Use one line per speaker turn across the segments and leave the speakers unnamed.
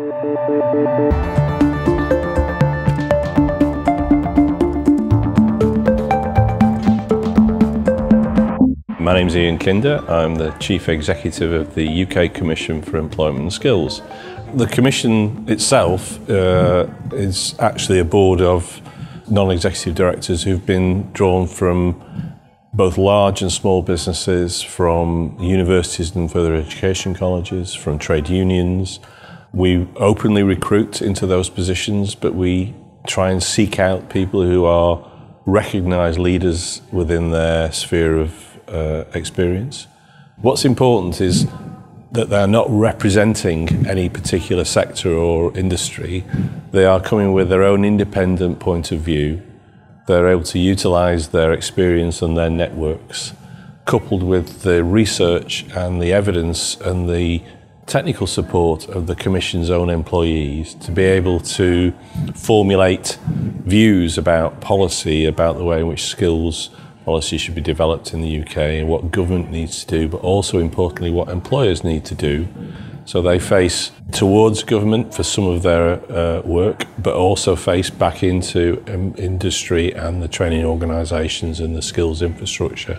My name's Ian Kinder. I'm the Chief Executive of the UK Commission for Employment and Skills. The Commission itself is actually a board of non-executive directors who've been drawn from both large and small businesses, from universities and further education colleges, from trade unions. We openly recruit into those positions, but we try and seek out people who are recognised leaders within their sphere of experience. What's important is that they're not representing any particular sector or industry. They are coming with their own independent point of view. They're able to utilise their experience and their networks, coupled with the research and the evidence and the technical support of the Commission's own employees, to be able to formulate views about policy, about the way in which skills policy should be developed in the UK and what government needs to do, but also importantly what employers need to do. So they face towards government for some of their work, but also face back into industry and the training organisations and the skills infrastructure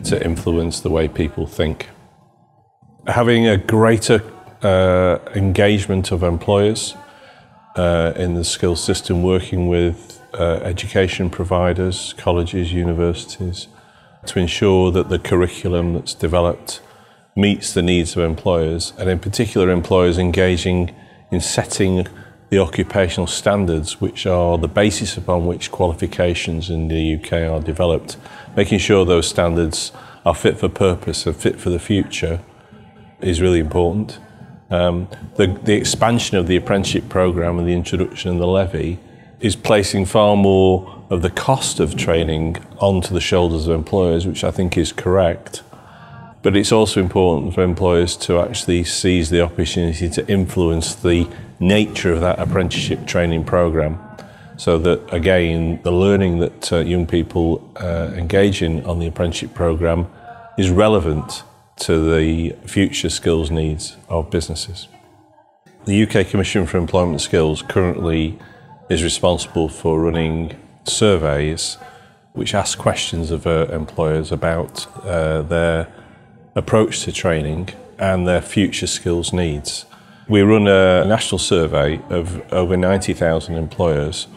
to influence the way people think. Having a greater engagement of employers in the skills system, working with education providers, colleges, universities, to ensure that the curriculum that's developed meets the needs of employers, and in particular employers engaging in setting the occupational standards which are the basis upon which qualifications in the UK are developed, making sure those standards are fit for purpose and fit for the future is really important. The expansion of the apprenticeship programme and the introduction of the levy is placing far more of the cost of training onto the shoulders of employers, which I think is correct. But it's also important for employers to actually seize the opportunity to influence the nature of that apprenticeship training programme, so that, again, the learning that young people engage in on the apprenticeship programme is relevant to the future skills needs of businesses. The UK Commission for Employment and Skills currently is responsible for running surveys which ask questions of employers about their approach to training and their future skills needs. We run a national survey of over 90,000 employers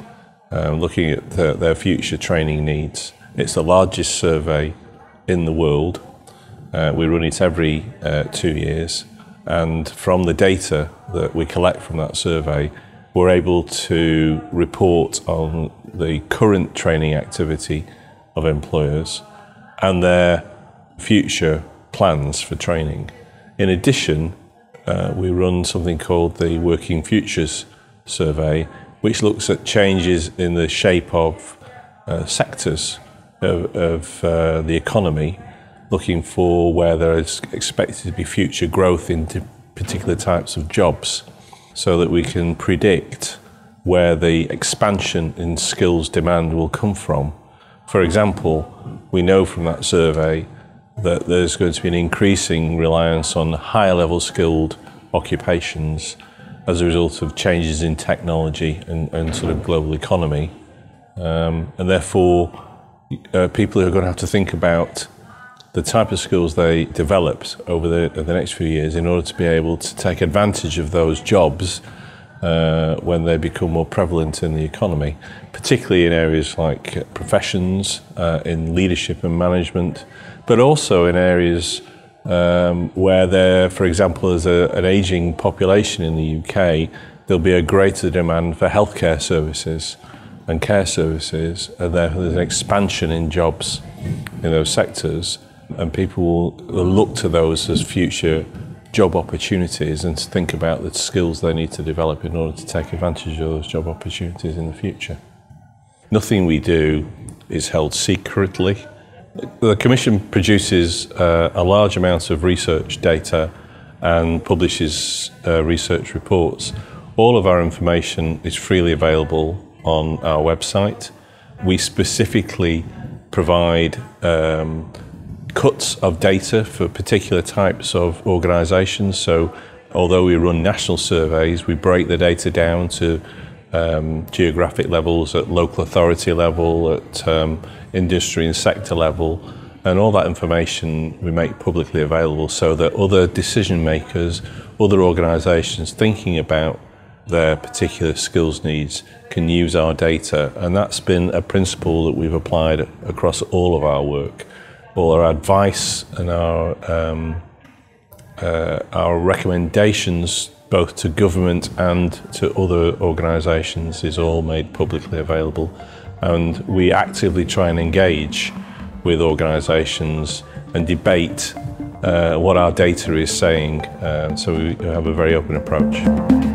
looking at their future training needs. It's the largest survey in the world. We run it every 2 years, and from the data that we collect from that survey, we're able to report on the current training activity of employers and their future plans for training. In addition, we run something called the Working Futures Survey, which looks at changes in the shape of sectors of the economy, looking for where there is expected to be future growth into particular types of jobs, so that we can predict where the expansion in skills demand will come from. For example, we know from that survey that there's going to be an increasing reliance on higher level skilled occupations as a result of changes in technology and sort of global economy. And therefore, people are going to have to think about the type of skills they developed over the next few years in order to be able to take advantage of those jobs when they become more prevalent in the economy, particularly in areas like professions, in leadership and management, but also in areas where there, for example, as an ageing population in the UK, there'll be a greater demand for healthcare services and care services, and therefore there's an expansion in jobs in those sectors. And people will look to those as future job opportunities and to think about the skills they need to develop in order to take advantage of those job opportunities in the future. Nothing we do is held secretly. The Commission produces a large amount of research data and publishes research reports. All of our information is freely available on our website. We specifically provide cuts of data for particular types of organisations. So Although we run national surveys, we break the data down to geographic levels, at local authority level, at industry and sector level, and all that information we make publicly available so that other decision makers, other organisations thinking about their particular skills needs can use our data. And that's been a principle that we've applied across all of our work. All our advice and our recommendations both to government and to other organisations is all made publicly available, and we actively try and engage with organisations and debate what our data is saying, so we have a very open approach.